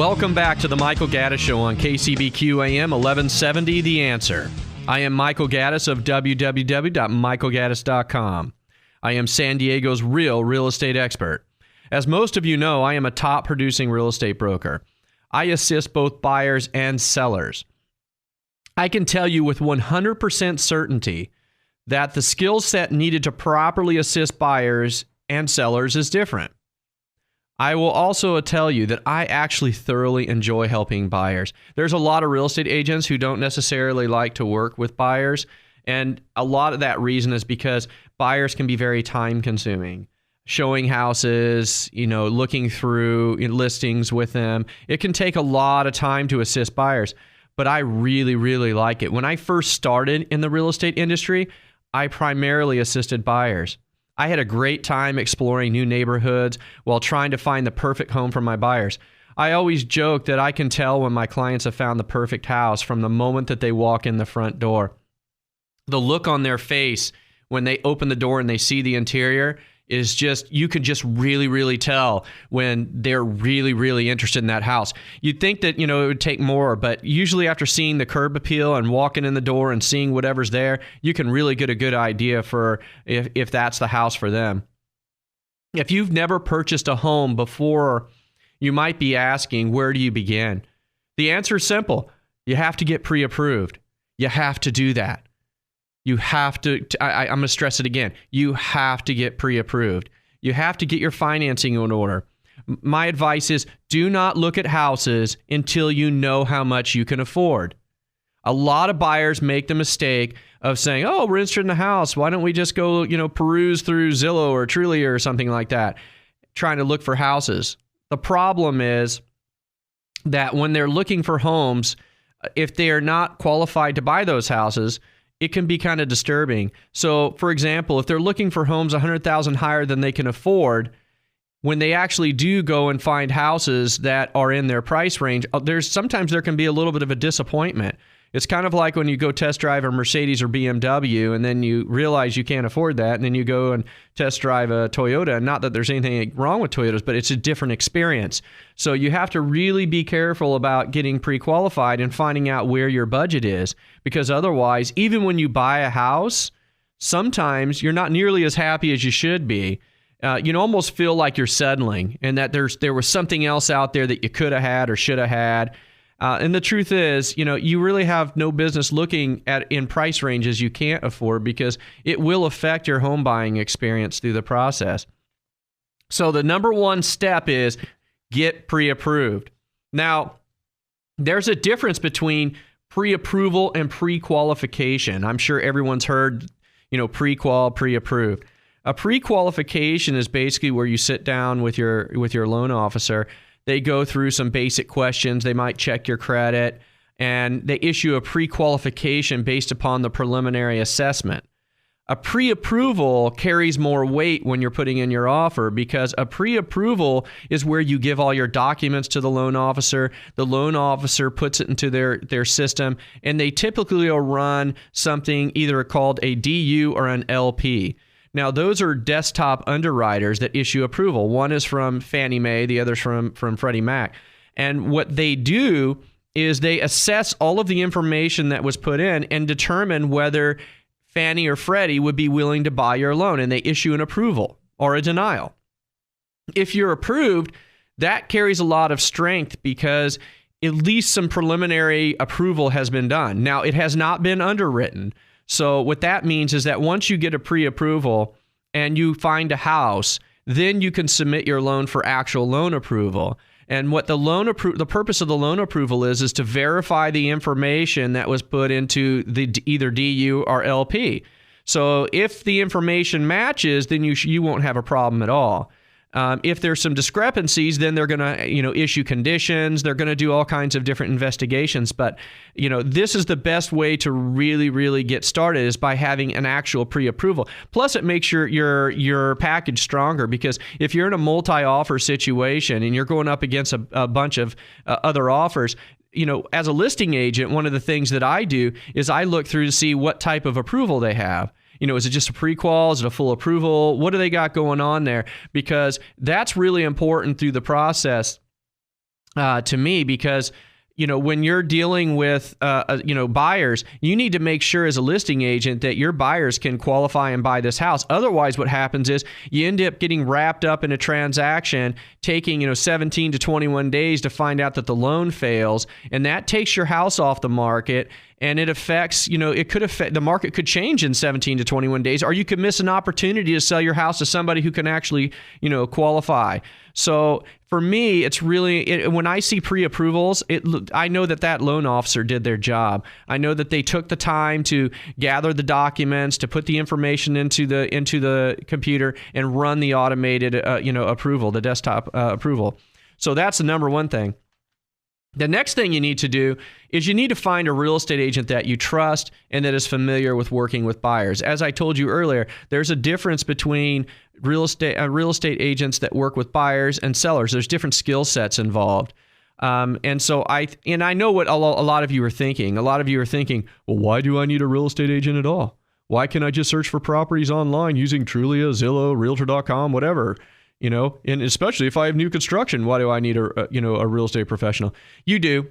Welcome back to the Michael Gaddis Show on KCBQ AM 1170 The Answer. I am Michael Gaddis of www.michaelgaddis.com. I am San Diego's real estate expert. As most of you know, I am a top producing real estate broker. I assist both buyers and sellers. I can tell you with 100% certainty that the skill set needed to properly assist buyers and sellers is different. I will also tell you that I actually thoroughly enjoy helping buyers. There's a lot of real estate agents who don't necessarily like to work with buyers, and a lot of that reason is because buyers can be very time consuming. Showing houses, looking through listings with them, it can take a lot of time to assist buyers, but I really like it. When I first started in the real estate industry, I primarily assisted buyers. I had a great time exploring new neighborhoods while trying to find the perfect home for my buyers. I always joke that I can tell when my clients have found the perfect house from the moment that they walk in the front door. The look on their face when they open the door and they see the interior is just, you can just really tell when they're really interested in that house. You'd think that, it would take more, but usually after seeing the curb appeal and walking in the door and seeing whatever's there, you can really get a good idea for if that's the house for them. If you've never purchased a home before, you might be asking, where do you begin? The answer is simple. You have to get pre-approved. You have to do that. You have to, I'm going to stress it again, you have to get pre-approved. You have to get your financing in order. My advice is do not look at houses until you know how much you can afford. A lot of buyers make the mistake of saying, oh, we're interested in a house. Why don't we just go, peruse through Zillow or Trulia or something like that, trying to look for houses. The problem is that when they're looking for homes, if they are not qualified to buy those houses, it can be kind of disturbing. So, for example, if they're looking for homes $100,000 higher than they can afford, when they actually do go and find houses that are in their price range, sometimes there can be a little bit of a disappointment. It's kind of like when you go test drive a Mercedes or BMW and then you realize you can't afford that, and then you go and test drive a Toyota. And not that there's anything wrong with Toyotas, but it's a different experience. So you have to really be careful about getting pre-qualified and finding out where your budget is, because otherwise, even when you buy a house, sometimes you're not nearly as happy as you should be. You almost feel like you're settling and that there was something else out there that you could have had or should have had. And the truth is, you really have no business looking in price ranges you can't afford, because it will affect your home buying experience through the process. So the number one step is get pre-approved. Now, there's a difference between pre-approval and pre-qualification. I'm sure everyone's heard, pre-qual, pre-approved. A pre-qualification is basically where you sit down with your loan officer. They go through some basic questions. They might check your credit, and they issue a pre-qualification based upon the preliminary assessment. A pre-approval carries more weight when you're putting in your offer, because a pre-approval is where you give all your documents to the loan officer. The loan officer puts it into their system, and they typically will run something either called a DU or an LP. Now, those are desktop underwriters that issue approval. One is from Fannie Mae, the other's from Freddie Mac. And what they do is they assess all of the information that was put in and determine whether Fannie or Freddie would be willing to buy your loan, and they issue an approval or a denial. If you're approved, that carries a lot of strength because at least some preliminary approval has been done. Now, it has not been underwritten. So what that means is that once you get a pre-approval and you find a house, then you can submit your loan for actual loan approval. And what the purpose of the loan approval is to verify the information that was put into the either DU or LP. So if the information matches, then you won't have a problem at all. If there's some discrepancies, then they're going to, issue conditions. They're going to do all kinds of different investigations. But, this is the best way to really get started, is by having an actual pre-approval. Plus, it makes your package stronger, because if you're in a multi-offer situation and you're going up against a bunch of other offers, as a listing agent, one of the things that I do is I look through to see what type of approval they have. Is it just a pre-qual? Is it a full approval? What do they got going on there? Because that's really important through the process to me, because when you're dealing with buyers, you need to make sure as a listing agent that your buyers can qualify and buy this house. Otherwise, what happens is you end up getting wrapped up in a transaction, taking 17 to 21 days to find out that the loan fails, and that takes your house off the market. And it affects, it could affect, the market could change in 17 to 21 days, or you could miss an opportunity to sell your house to somebody who can actually, qualify. So for me, it's really, when I see pre-approvals, I know that loan officer did their job. I know that they took the time to gather the documents, to put the information into the computer and run the automated, approval, the desktop approval. So that's the number one thing. The next thing you need to do is you need to find a real estate agent that you trust and that is familiar with working with buyers. As I told you earlier, there's a difference between real estate agents that work with buyers and sellers. There's different skill sets involved. And I know what a lot of you are thinking. A lot of you are thinking, well, why do I need a real estate agent at all? Why can't I just search for properties online using Trulia, Zillow, Realtor.com, whatever? And especially if I have new construction, why do I need a real estate professional? You do.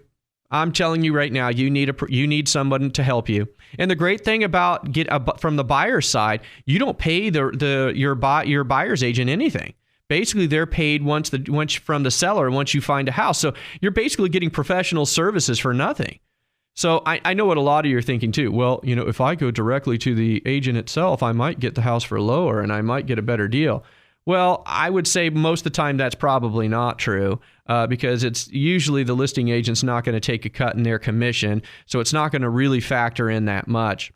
I'm telling you right now, you need someone to help you. And the great thing about from the buyer's side, you don't pay your buyer's agent anything. Basically, they're paid once from the seller once you find a house. So you're basically getting professional services for nothing. So I know what a lot of you are thinking too. Well, if I go directly to the agent itself, I might get the house for lower and I might get a better deal. Well, I would say most of the time that's probably not true because it's usually the listing agent's not going to take a cut in their commission, so it's not going to really factor in that much.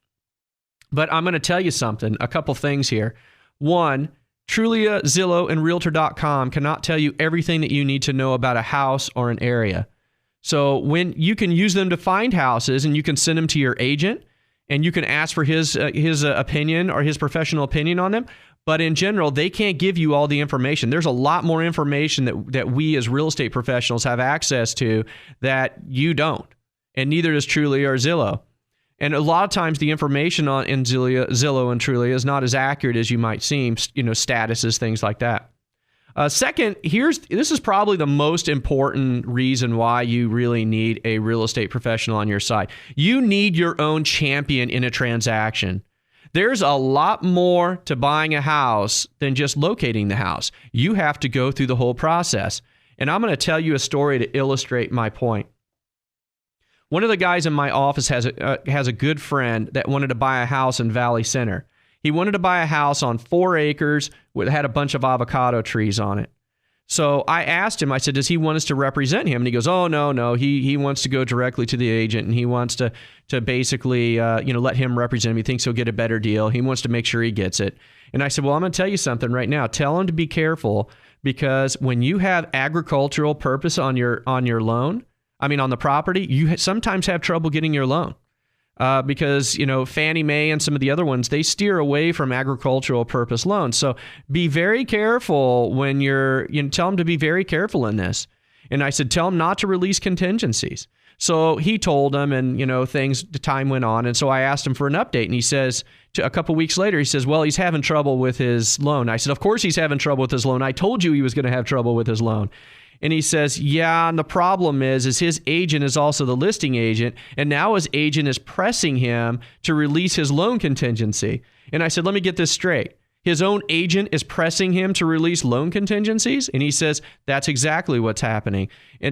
But I'm going to tell you something, a couple things here. One, Trulia, Zillow, and Realtor.com cannot tell you everything that you need to know about a house or an area. So when you can use them to find houses and you can send them to your agent and you can ask for his opinion or his professional opinion on them. But in general, they can't give you all the information. There's a lot more information that we as real estate professionals have access to that you don't, and neither does Trulia or Zillow. And a lot of times the information in Zillow and Trulia is not as accurate as you might seem, statuses, things like that. Second, this is probably the most important reason why you really need a real estate professional on your side. You need your own champion in a transaction. There's a lot more to buying a house than just locating the house. You have to go through the whole process. And I'm going to tell you a story to illustrate my point. One of the guys in my office has a good friend that wanted to buy a house in Valley Center. He wanted to buy a house on 4 acres that had a bunch of avocado trees on it. So I asked him, I said, does he want us to represent him? And he goes, oh, no. He wants to go directly to the agent, and he wants to basically, let him represent him. He thinks he'll get a better deal. He wants to make sure he gets it. And I said, well, I'm going to tell you something right now. Tell him to be careful, because when you have agricultural purpose on your loan, on the property, you sometimes have trouble getting your loan. Because, Fannie Mae and some of the other ones, they steer away from agricultural purpose loans. So be very careful when tell them to be very careful in this. And I said, tell them not to release contingencies. So he told them, and, the time went on. And so I asked him for an update, and he says, a couple weeks later, he says, well, he's having trouble with his loan. I said, of course he's having trouble with his loan. I told you he was going to have trouble with his loan. And he says, yeah, and the problem is his agent is also the listing agent, and now his agent is pressing him to release his loan contingency. And I said, let me get this straight. His own agent is pressing him to release loan contingencies? And he says, that's exactly what's happening.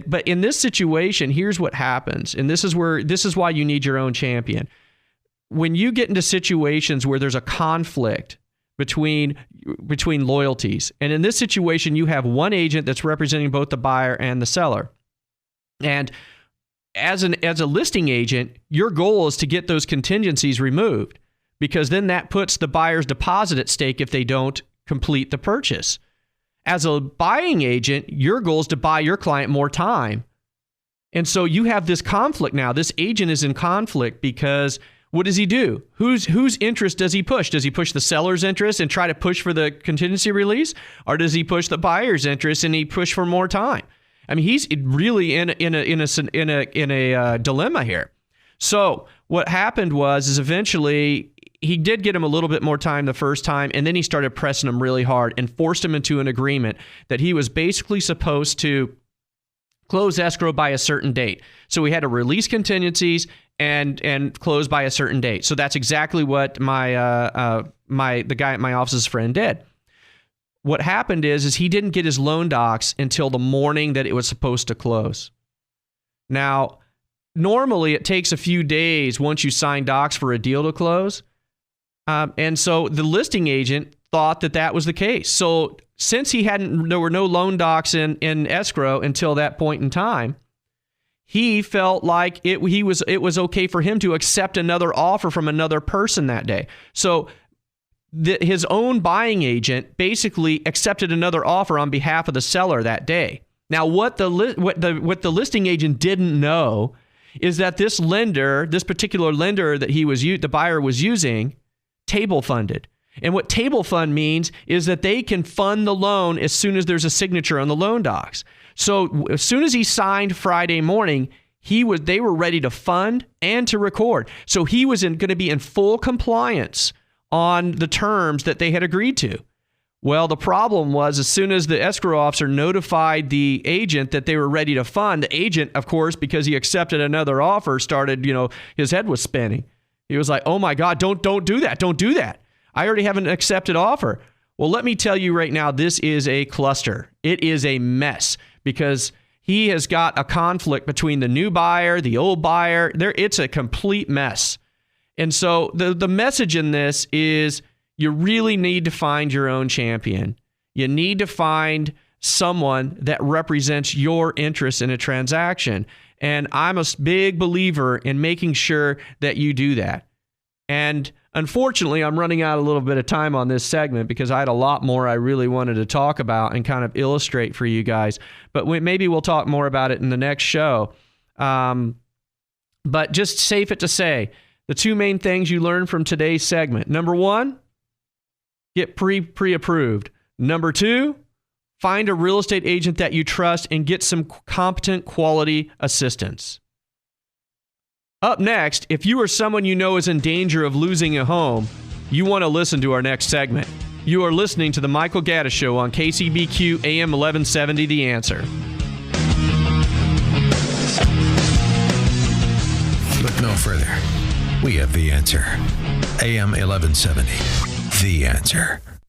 But in this situation, here's what happens. And this is why you need your own champion. When you get into situations where there's a conflict between loyalties. And in this situation, you have one agent that's representing both the buyer and the seller. And as a listing agent, your goal is to get those contingencies removed, because then that puts the buyer's deposit at stake if they don't complete the purchase. As a buying agent, your goal is to buy your client more time. And so you have this conflict now. This agent is in conflict because what does he do? Whose interest does he push? Does he push the seller's interest and try to push for the contingency release? Or does he push the buyer's interest and he push for more time? He's really in a dilemma here. So what happened is eventually he did get him a little bit more time the first time, and then he started pressing him really hard and forced him into an agreement that he was basically supposed to close escrow by a certain date. So we had to release contingencies and close by a certain date. So that's exactly what the guy at my office's friend did. What happened is he didn't get his loan docs until the morning that it was supposed to close. Now, normally it takes a few days once you sign docs for a deal to close. And so the listing agent thought that was the case. So since there were no loan docs in escrow until that point in time, he felt like it was okay for him to accept another offer from another person that day. So his own buying agent basically accepted another offer on behalf of the seller that day. Now, what the listing agent didn't know is that this particular lender that the buyer was using, table funded. And what table fund means is that they can fund the loan as soon as there's a signature on the loan docs. So as soon as he signed Friday morning, they were ready to fund and to record. So he was going to be in full compliance on the terms that they had agreed to. Well, the problem was as soon as the escrow officer notified the agent that they were ready to fund, the agent, of course, because he accepted another offer, started, his head was spinning. He was like, oh my God, don't do that. Don't do that. I already have an accepted offer. Well, let me tell you right now, this is a cluster. It is a mess because he has got a conflict between the new buyer, the old buyer. It's a complete mess. And so the message in this is you really need to find your own champion. You need to find someone that represents your interest in a transaction. And I'm a big believer in making sure that you do that. And unfortunately, I'm running out a little bit of time on this segment because I had a lot more I really wanted to talk about and kind of illustrate for you guys. But maybe we'll talk more about it in the next show. But just safe it to say, the two main things you learn from today's segment. Number one, get pre-approved. Number two, find a real estate agent that you trust and get some competent quality assistance. Up next, if you or someone you know is in danger of losing a home, you want to listen to our next segment. You are listening to The Michael Gaddis Show on KCBQ AM 1170, The Answer. Look no further. We have the answer. AM 1170, The Answer.